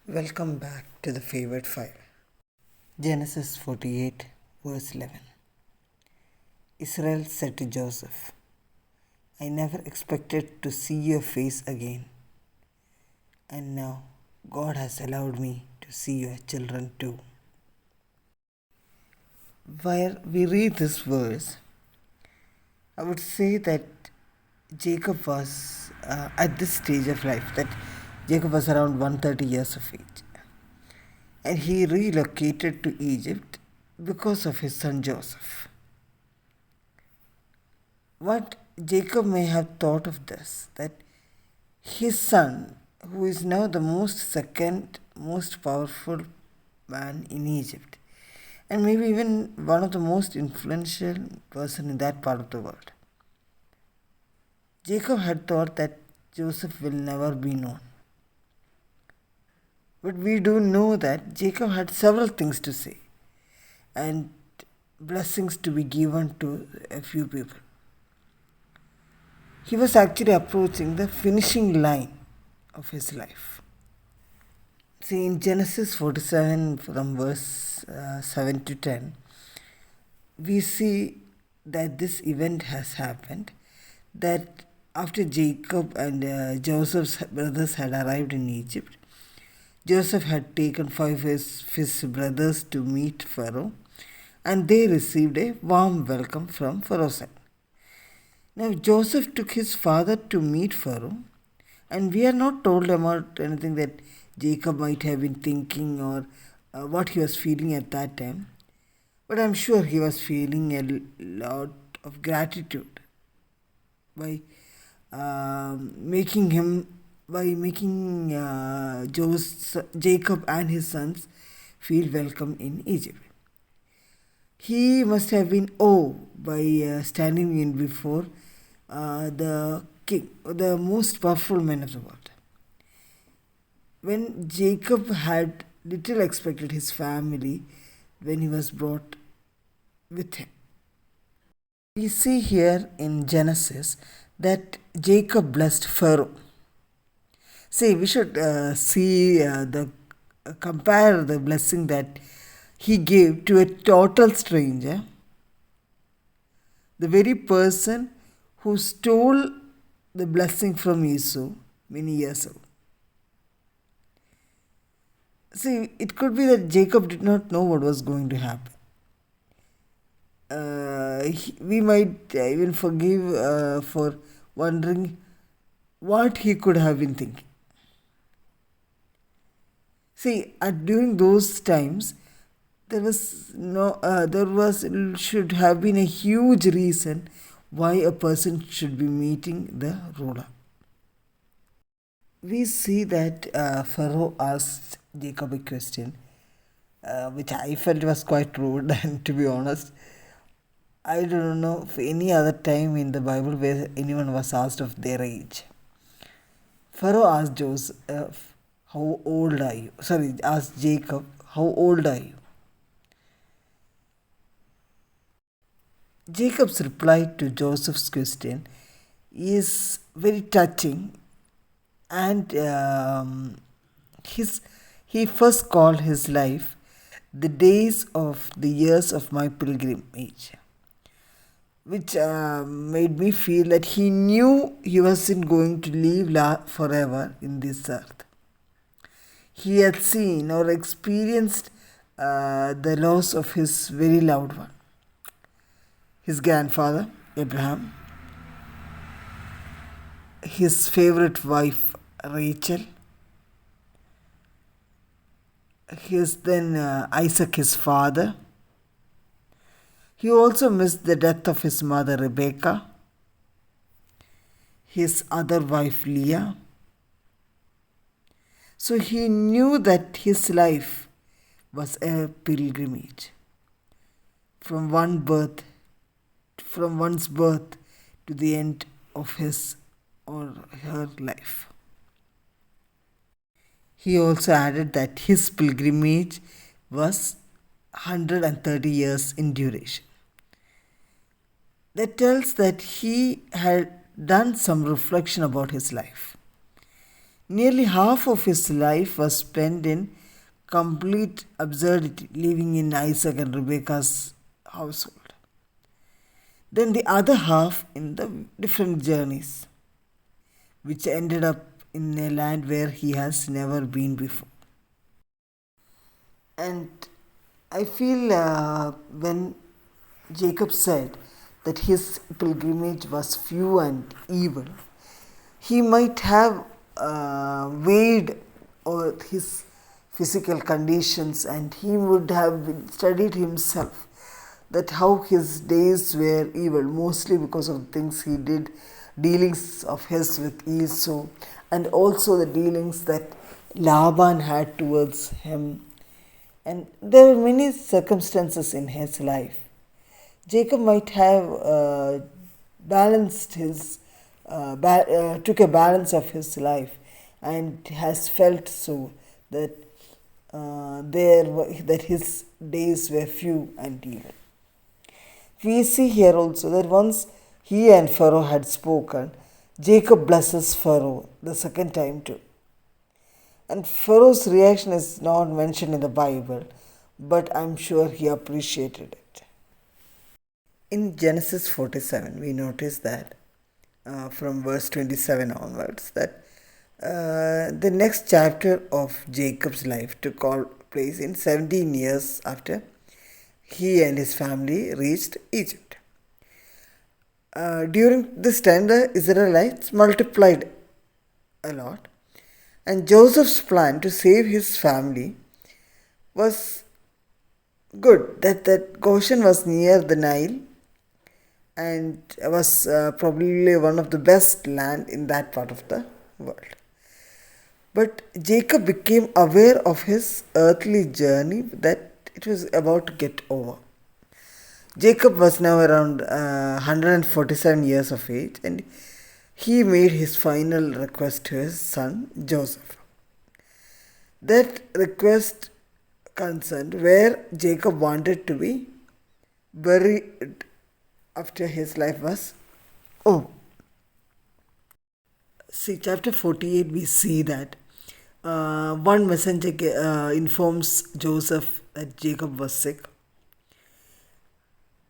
Welcome back to the favorite five. Genesis 48, verse 11. Israel said to Joseph, I never expected to see your face again, and now God has allowed me to see your children too. While we read this verse, I would say that Jacob was at this stage of life, that Jacob was around 130 years of age, and he relocated to Egypt because of his son Joseph. What Jacob may have thought of this, that his son, who is now the second most powerful man in Egypt, and maybe even one of the most influential person in that part of the world, Jacob had thought that Joseph will never be known. But we do know that Jacob had several things to say and blessings to be given to a few people. He was actually approaching the finishing line of his life. See, in Genesis 47 from verse 7 to 10, we see that this event has happened, that after Jacob and Joseph's brothers had arrived in Egypt, Joseph had taken five of his brothers to meet Pharaoh, and they received a warm welcome from Pharaoh's side. Now Joseph took his father to meet Pharaoh, and we are not told about anything that Jacob might have been thinking or what he was feeling at that time. But I'm sure he was feeling a lot of gratitude by making Jacob and his sons feel welcome in Egypt. He must have been awed by standing in before the king, the most powerful man of the world. When Jacob had little expected his family when he was brought with him. We see here in Genesis that Jacob blessed Pharaoh. See, we should compare the blessing that he gave to a total stranger, the very person who stole the blessing from Esau many years ago. See, it could be that Jacob did not know what was going to happen. We might even forgive for wondering what he could have been thinking. See, during those times, there should have been a huge reason why a person should be meeting the ruler. We see that Pharaoh asked Jacob a question, which I felt was quite rude, and to be honest, I don't know of any other time in the Bible where anyone was asked of their age. Pharaoh asked Joseph, how old are you? Sorry, asked Jacob, how old are you? Jacob's reply to Joseph's question is very touching, and he first called his life the days of the years of my pilgrimage, which made me feel that he knew he wasn't going to live forever in this earth. He had seen or experienced the loss of his very loved one, his grandfather, Abraham, his favorite wife, Rachel, Isaac, his father. He also missed the death of his mother, Rebecca, his other wife, Leah. So he knew that his life was a pilgrimage from one's birth to the end of his or her life. He also added that his pilgrimage was 130 years in duration. That tells that he had done some reflection about his life. Nearly half of his life was spent in complete absurdity, living in Isaac and Rebekah's household. Then the other half in the different journeys, which ended up in a land where he has never been before. And I feel when Jacob said that his pilgrimage was few and evil, he might have weighed over his physical conditions, and he would have studied himself that how his days were evil, mostly because of the things he did, dealings of his with Esau, and also the dealings that Laban had towards him. And there were many circumstances in his life. Jacob might have balanced his, took a balance of his life, and has felt so that that his days were few and evil. We see here also that once he and Pharaoh had spoken, Jacob blesses Pharaoh the second time too. And Pharaoh's reaction is not mentioned in the Bible, but I'm sure he appreciated it. In Genesis 47, we notice that from verse 27 onwards, that the next chapter of Jacob's life took place in 17 years after he and his family reached Egypt. During this time, the Israelites multiplied a lot, and Joseph's plan to save his family was good. That Goshen was near the Nile and was probably one of the best land in that part of the world. But Jacob became aware of his earthly journey that it was about to get over. Jacob was now around 147 years of age, and he made his final request to his son Joseph. That request concerned where Jacob wanted to be buried after his life was over. See, chapter 48, we see that one messenger informs Joseph that Jacob was sick.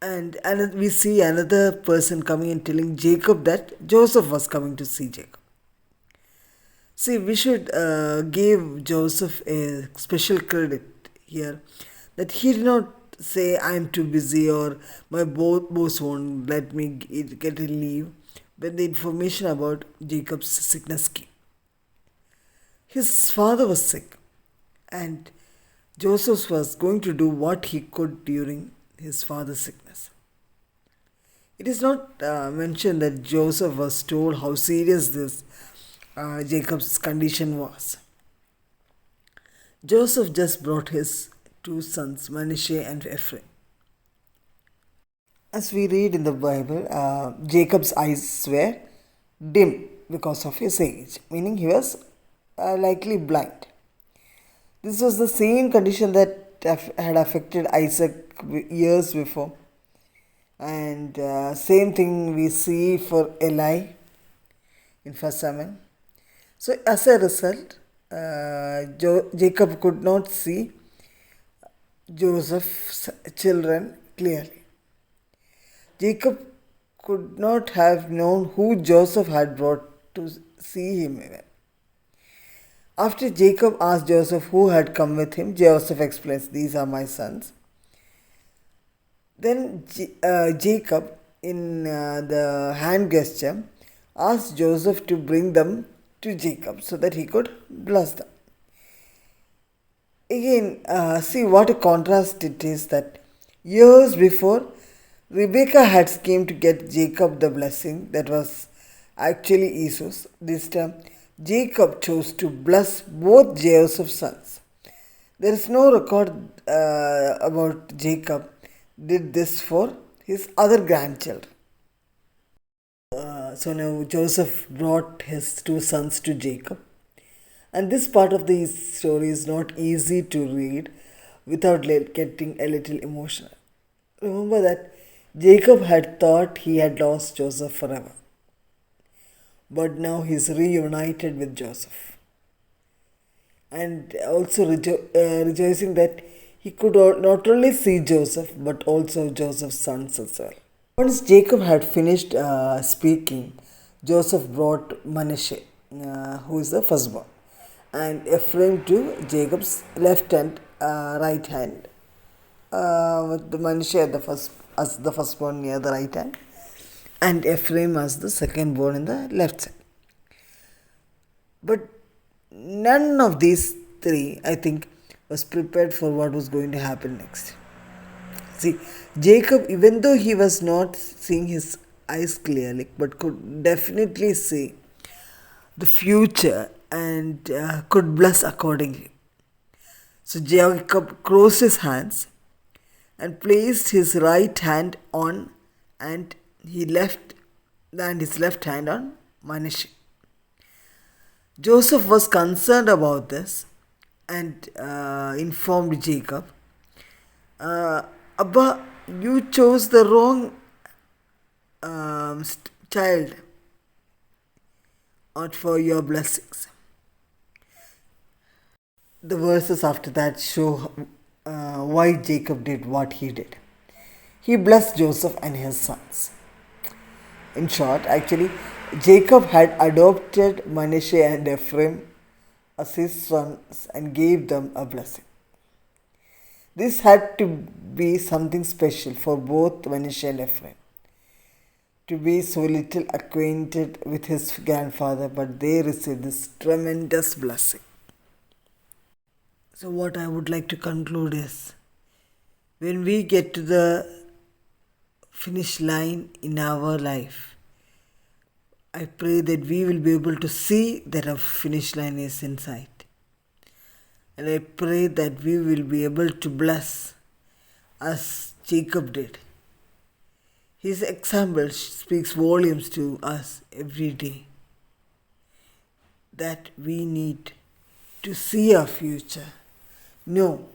And we see another person coming and telling Jacob that Joseph was coming to see Jacob. See, we should give Joseph a special credit here that he did not say, I am too busy, or my boss won't let me get a leave when the information about Jacob's sickness came. His father was sick, and Joseph was going to do what he could during his father's sickness. It is not mentioned that Joseph was told how serious this Jacob's condition was. Joseph just brought his two sons, Manasseh and Ephraim. As we read in the Bible, Jacob's eyes were dim because of his age, meaning he was likely blind. This was the same condition that had affected Isaac years before. And same thing we see for Eli in 1 Samuel. So as a result, Jacob could not see Joseph's children clearly. Jacob could not have known who Joseph had brought to see him even. After Jacob asked Joseph who had come with him, Joseph explains, these are my sons. Then Jacob, in the hand gesture, asked Joseph to bring them to Jacob so that he could bless them. Again, see what a contrast it is that years before, Rebekah had schemed to get Jacob the blessing that was actually Esau's. This time, Jacob chose to bless both Joseph's sons. There is no record about Jacob did this for his other grandchildren. So now Joseph brought his two sons to Jacob. And this part of the story is not easy to read without getting a little emotional. Remember that Jacob had thought he had lost Joseph forever. But now he is reunited with Joseph. and also rejoicing that he could not only see Joseph but also Joseph's sons as well. Once Jacob had finished speaking, Joseph brought Manasseh, who is the firstborn, and Ephraim to Jacob's left and right hand, with the Manasseh as the firstborn near the right hand, and Ephraim as the secondborn in the left side. But none of these three, I think, was prepared for what was going to happen next. See, Jacob, even though he was not seeing his eyes clearly, but could definitely see the future and could bless accordingly. So Jacob crossed his hands and placed his right hand on, and his left hand on Manasseh. Joseph was concerned about this and informed Jacob, Abba, you chose the wrong child out for your blessings. The verses after that show why Jacob did what he did. He blessed Joseph and his sons. In short, actually, Jacob had adopted Manasseh and Ephraim as his sons and gave them a blessing. This had to be something special for both Manasseh and Ephraim, to be so little acquainted with his grandfather, but they received this tremendous blessing. So what I would like to conclude is, when we get to the finish line in our life, I pray that we will be able to see that our finish line is in sight. And I pray that we will be able to bless as Jacob did. His example speaks volumes to us every day, that we need to see our future, know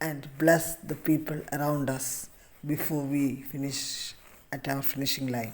and bless the people around us before we finish at our finishing line.